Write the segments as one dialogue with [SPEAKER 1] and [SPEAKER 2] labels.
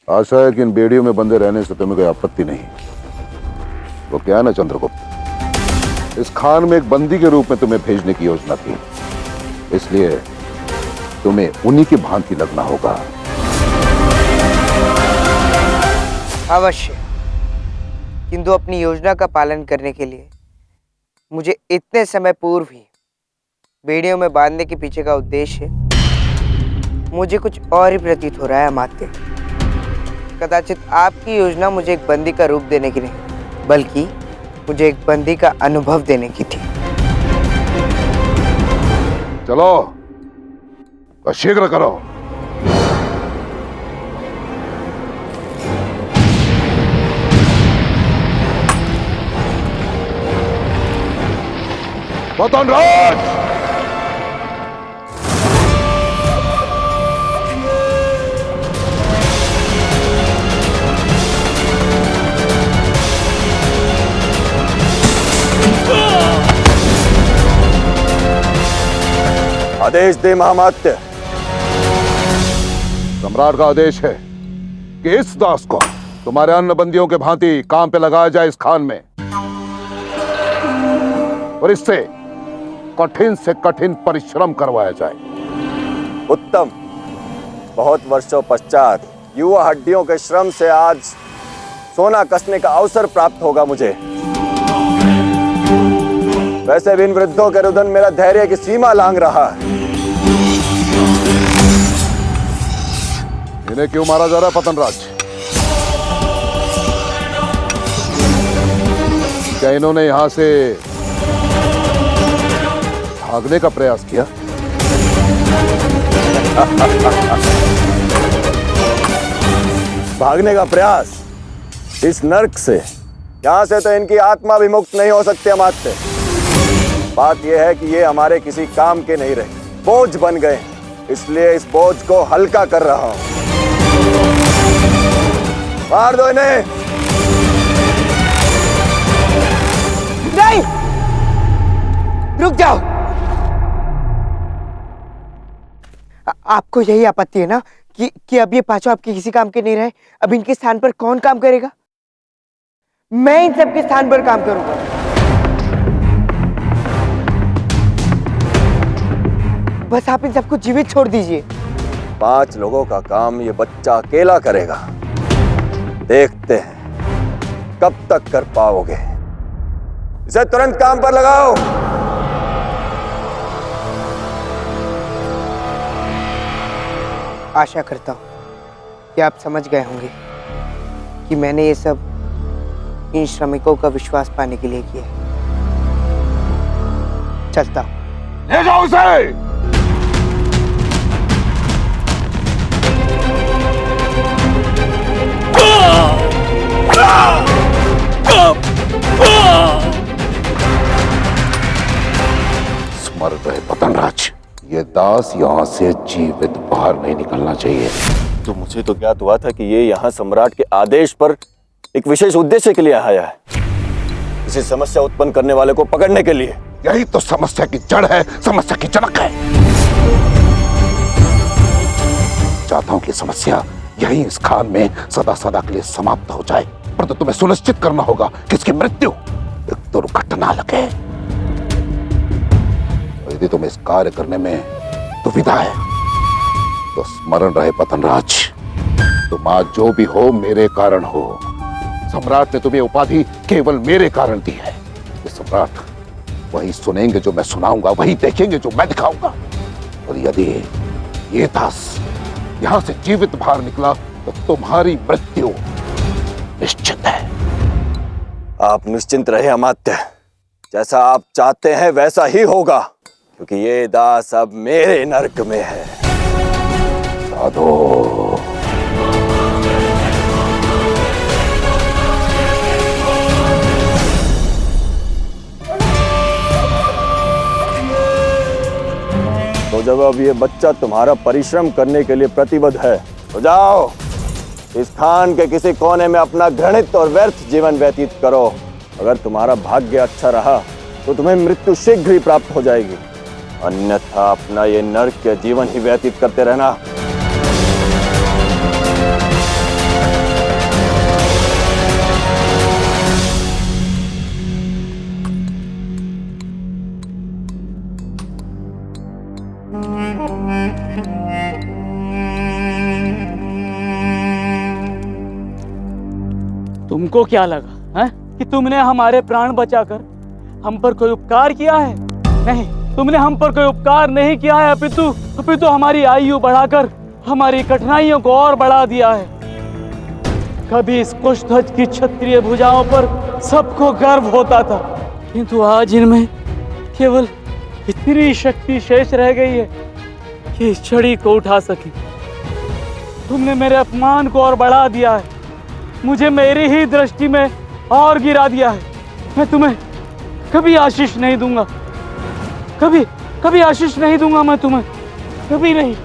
[SPEAKER 1] आशा है कि इन बेड़ियों में बंदे रहने से तुम्हें कोई आपत्ति नहीं। वो क्या है ना चंद्रगुप्त, इस खान में एक बंदी के रूप में तुम्हें भेजने की योजना थी, इसलिए तुम्हें उन्हीं की भांति लगना होगा।
[SPEAKER 2] अवश्य, किंतु अपनी योजना का पालन करने के लिए मुझे इतने समय पूर्व ही बेड़ियों में बांधने के पीछे का उद्देश्य मुझे कुछ और ही प्रतीत हो रहा है अमात्य। कदाचित आपकी योजना मुझे एक बंदी का रूप देने की नहीं, बल्कि मुझे एक बंदी का अनुभव देने की थी।
[SPEAKER 1] चलो तो शीघ्र करो। पतनराज,
[SPEAKER 3] आदेश दे महामात्य।
[SPEAKER 1] सम्राट का आदेश है कि इस दास को तुम्हारे अन्य बंदियों के भांति काम पे लगाया जाए इस खान में, और इससे कठिन से कठिन परिश्रम करवाया जाए।
[SPEAKER 3] उत्तम। बहुत वर्षों पश्चात युवा हड्डियों के श्रम से आज सोना कसने का अवसर प्राप्त होगा मुझे। वैसे भी इन वृद्धों के रुदन मेरा धैर्य की सीमा लांघ रहा है।
[SPEAKER 1] इन्हें क्यों मारा जा रहा है पतनराज? क्या इन्होंने यहां से भागने का प्रयास किया?
[SPEAKER 3] भागने का प्रयास? इस नर्क से? यहां से तो इनकी आत्मा भी मुक्त नहीं हो सकती अमात्य। बात यह है कि ये हमारे किसी काम के नहीं रहे, बोझ बन गए, इसलिए इस बोझ को हल्का कर रहा हूं। मार दो इन्हें।
[SPEAKER 2] नहीं, रुक जाओ। आपको यही आपत्ति है ना कि अब ये पांचों आपके किसी काम के नहीं रहे? अब इनके स्थान पर कौन काम करेगा? मैं इन सबके स्थान पर काम करूंगा। बस आप इन सबको जीवित छोड़ दीजिए।
[SPEAKER 3] 5 लोगों का काम ये बच्चा अकेला करेगा। देखते हैं कब तक कर पाओगे। इसे तुरंत काम पर लगाओ।
[SPEAKER 2] आशा करता हूं कि आप समझ गए होंगे कि मैंने ये सब इन श्रमिकों का विश्वास पाने के लिए किया है। चलता हूं।
[SPEAKER 1] ले जाओ उसे। स्मर रहे पतनराज, ये दास यहां से जीवित बाहर नहीं निकलना चाहिए।
[SPEAKER 3] तो मुझे तो ज्ञात हुआ था कि ये यहाँ सम्राट के आदेश पर एक विशेष उद्देश्य के लिए आया है, किसी समस्या उत्पन्न करने वाले को पकड़ने के लिए।
[SPEAKER 1] यही तो समस्या की जड़ है, समस्या की जनक है। चाहता हूं कि समस्या यही इस खान में सदा सदा के लिए समाप्त हो जाए, पर तो तुम्हें सुनिश्चित करना होगा कि इसकी मृत्यु एक दुर्घटना लगे। यदि तुम्हें इस कार्य करने में दुविधा है तो स्मरण रहे पतनराज, तुम आज जो भी हो मेरे कारण हो। सम्राट ने तुम्हें उपाधि केवल मेरे कारण दी है। ये सम्राट वही सुनेंगे जो मैं सुनाऊंगा, वही देखेंगे जो मैं दिखाऊंगा। और यदि ये दास यहां से जीवित बाहर निकला तो तुम्हारी मृत्यु निश्चित है।
[SPEAKER 3] आप निश्चिंत रहे अमात्य, जैसा आप चाहते हैं वैसा ही होगा, क्योंकि ये दास अब मेरे नर्क में है।
[SPEAKER 1] साधो।
[SPEAKER 3] तो जब अब ये बच्चा तुम्हारा परिश्रम करने के लिए प्रतिबद्ध है तो जाओ इस स्थान के किसी कोने में अपना घृणित और व्यर्थ जीवन व्यतीत करो। अगर तुम्हारा भाग्य अच्छा रहा तो तुम्हें मृत्यु शीघ्र ही प्राप्त हो जाएगी, अन्यथा अपना ये नरक के जीवन ही व्यतीत करते रहना।
[SPEAKER 4] तुमको क्या लगा है कि तुमने हमारे प्राण बचाकर हम पर कोई उपकार किया है? नहीं, तुमने हम पर कोई उपकार नहीं किया है, अपितु हमारी आयु बढ़ाकर हमारी कठिनाइयों को और बढ़ा दिया है। कभी इस कुशध्वज की क्षत्रिय भुजाओं पर सबको गर्व होता था, किंतु आज इनमें केवल इतनी शक्ति शेष रह गई है कि इस छड़ी को उठा सके। तुमने मेरे अपमान को और बढ़ा दिया है, मुझे मेरी ही दृष्टि में और गिरा दिया है। मैं तुम्हें कभी आशीष नहीं दूंगा, कभी आशीष नहीं दूंगा मैं तुम्हें, कभी नहीं।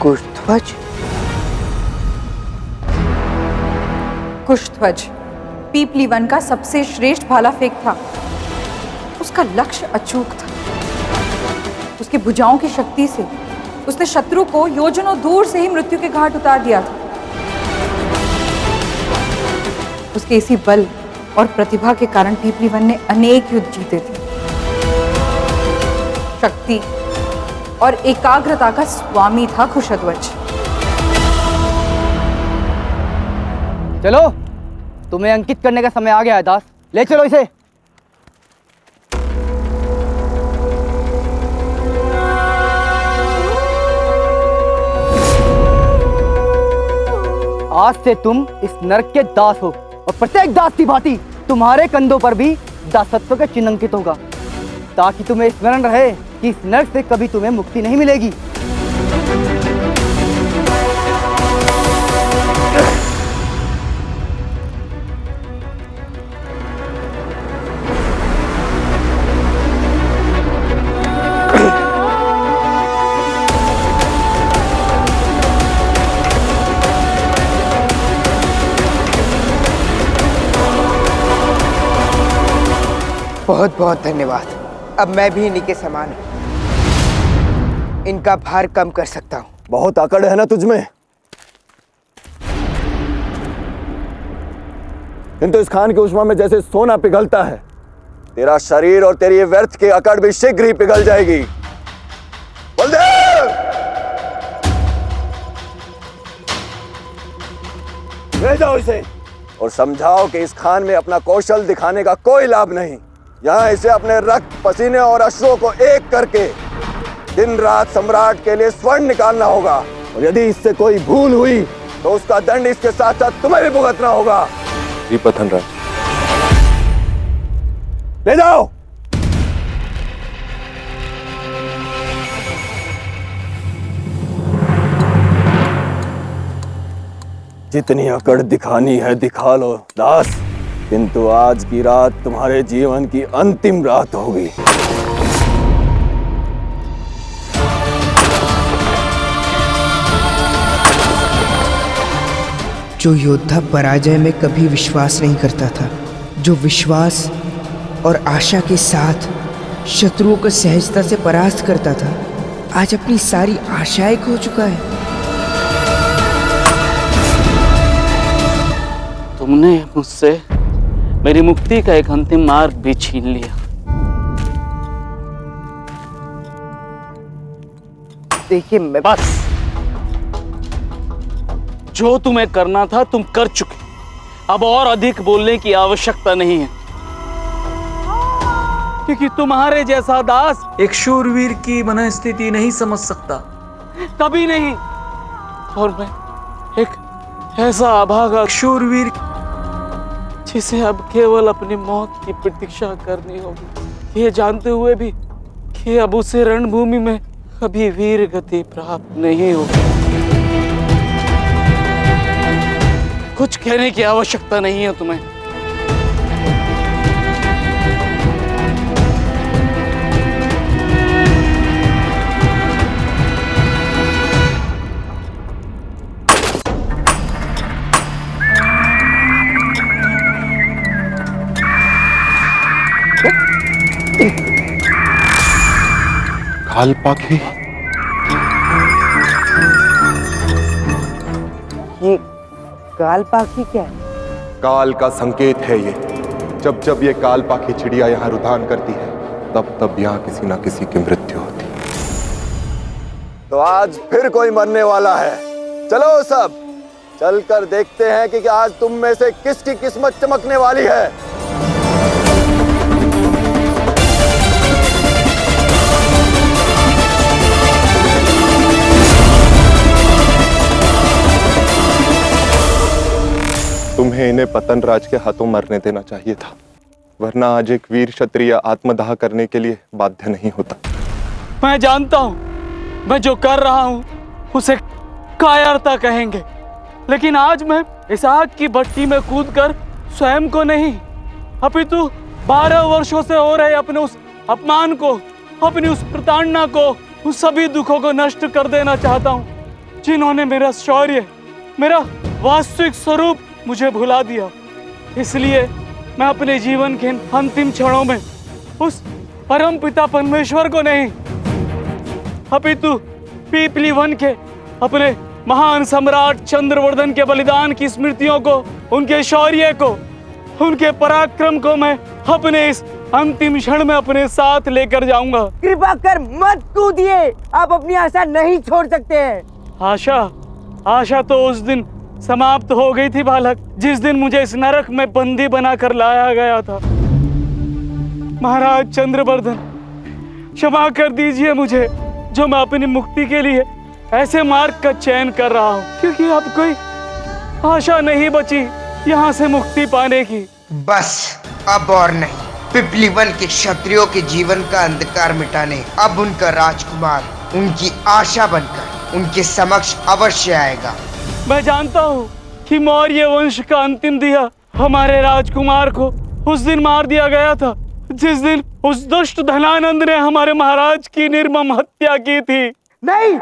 [SPEAKER 2] कुशध्वज?
[SPEAKER 5] कुशध्वज पीपली वन का सबसे श्रेष्ठ भाला फेंक था। उसका लक्ष्य अचूक था। उसकी भुजाओं की शक्ति से उसने शत्रु को योजनों दूर से ही मृत्यु के घाट उतार दिया था। उसके इसी बल और प्रतिभा के कारण पीपली वन ने अनेक युद्ध जीते थे। शक्ति और एकाग्रता का स्वामी था कुशध्वज।
[SPEAKER 6] चलो, तुम्हें अंकित करने का समय आ गया है दास, ले चलो इसे। आज से तुम इस नरक के दास हो और प्रत्येक दास की भांति तुम्हारे कंधों पर भी दासत्व का चिन्ह अंकित होगा, ताकि तुम्हें स्मरण रहे कि इस नरक से कभी तुम्हें मुक्ति नहीं मिलेगी।
[SPEAKER 2] बहुत बहुत धन्यवाद। अब मैं भी इन्हीं के समान हूं, इनका भार कम कर सकता हूं।
[SPEAKER 3] बहुत अकड़ है ना तुझमें, किंतु इस खान की उष्मा में जैसे सोना पिघलता है, तेरा शरीर और तेरी ये व्यर्थ की अकड़ भी शीघ्र ही पिघल जाएगी। बलदेव! ले जाओ इसे और समझाओ कि इस खान में अपना कौशल दिखाने का कोई लाभ नहीं। यहाँ इसे अपने रक्त, पसीने और अश्रुओं को एक करके दिन रात सम्राट के लिए स्वर्ण निकालना होगा, और यदि इससे कोई भूल हुई तो उसका दंड इसके साथ साथ तुम्हें भी भुगतना होगा।
[SPEAKER 7] जी पथनराज।
[SPEAKER 3] ले जाओ। जितनी अकड़ दिखानी है दिखा लो दास, किंतु आज की रात तुम्हारे जीवन की अंतिम रात होगी।
[SPEAKER 2] जो योद्धा पराजय में कभी विश्वास नहीं करता था, जो विश्वास और आशा के साथ शत्रुओं को सहजता से परास्त करता था, आज अपनी सारी आशाएं खो चुका है।
[SPEAKER 4] तुमने मुझसे मेरी मुक्ति का एक अंतिम मार्ग भी छीन लिया।
[SPEAKER 2] देखिए, मैं
[SPEAKER 4] बस, जो तुम्हें करना था तुम कर चुके, अब और अधिक बोलने की आवश्यकता नहीं है, क्योंकि तुम्हारे जैसा दास
[SPEAKER 8] एक शूरवीर की मनस्थिति नहीं समझ सकता,
[SPEAKER 4] कभी नहीं। और मैं एक ऐसा अभागा
[SPEAKER 8] शूरवीर
[SPEAKER 4] जिसे अब केवल अपनी मौत की प्रतीक्षा करनी होगी, ये जानते हुए भी कि अब उसे रणभूमि में कभी वीर गति प्राप्त नहीं होगी। कुछ कहने की आवश्यकता नहीं है तुम्हें।
[SPEAKER 7] काल पाखी,
[SPEAKER 2] ये काल पाखी क्या है?
[SPEAKER 7] काल का संकेत है ये। जब जब ये काल पाखी चिड़िया यहाँ रुधान करती है, तब तब यहाँ किसी ना किसी की मृत्यु होती है।
[SPEAKER 3] तो आज फिर कोई मरने वाला है। चलो सब चलकर देखते हैं कि आज तुम में से किसकी किस्मत चमकने वाली है।
[SPEAKER 7] तुम्हें इन्हें पतनराज के हाथों मरने देना चाहिए था, वरना आज एक वीर क्षत्रिय आत्मदाह करने के लिए बाध्य नहीं होता।
[SPEAKER 4] मैं जानता हूं, मैं जो कर रहा हूं उसे कायरता कहेंगे, लेकिन आज मैं इस आग की भट्टी में कूदकर स्वयं को नहीं, अपितु 12 वर्षों से हो रहे अपने उस अपमान को, अपनी उस प्रताड़ना को, उन सभी दुखों को नष्ट कर देना चाहता हूं जिन्होंने मेरा शौर्य, मेरा वास्तविक स्वरूप मुझे भुला दिया। इसलिए मैं अपने जीवन के अंतिम क्षणों में उस परम पिता परमेश्वर को नहीं, अपितु पीपली वन के अपने महान सम्राट चंद्रवर्धन के बलिदान की स्मृतियों को, उनके शौर्य को, उनके पराक्रम को मैं अपने इस अंतिम क्षण में अपने साथ लेकर जाऊंगा।
[SPEAKER 2] कृपा कर मत कूदिए, आप अपनी आशा नहीं छोड़ सकते हैं।
[SPEAKER 4] आशा तो उस दिन समाप्त हो गई थी बालक, जिस दिन मुझे इस नरक में बंदी बनाकर लाया गया था। महाराज चंद्रवर्धन, क्षमा कर दीजिए मुझे, जो मैं अपनी मुक्ति के लिए ऐसे मार्ग का चयन कर रहा हूँ, क्योंकि अब कोई आशा नहीं बची यहाँ से मुक्ति पाने की।
[SPEAKER 2] बस अब और नहीं, पिपली वन के क्षत्रियों के जीवन का अंधकार मिटाने अब उनका राजकुमार उनकी आशा बनकर उनके समक्ष अवश्य आएगा।
[SPEAKER 4] मैं जानता हूँ कि मौर्य वंश का अंतिम दिया हमारे राजकुमार को उस दिन मार दिया गया था, जिस दिन उस दुष्ट धनानंद ने हमारे महाराज की निर्मम हत्या की थी।
[SPEAKER 2] नहीं,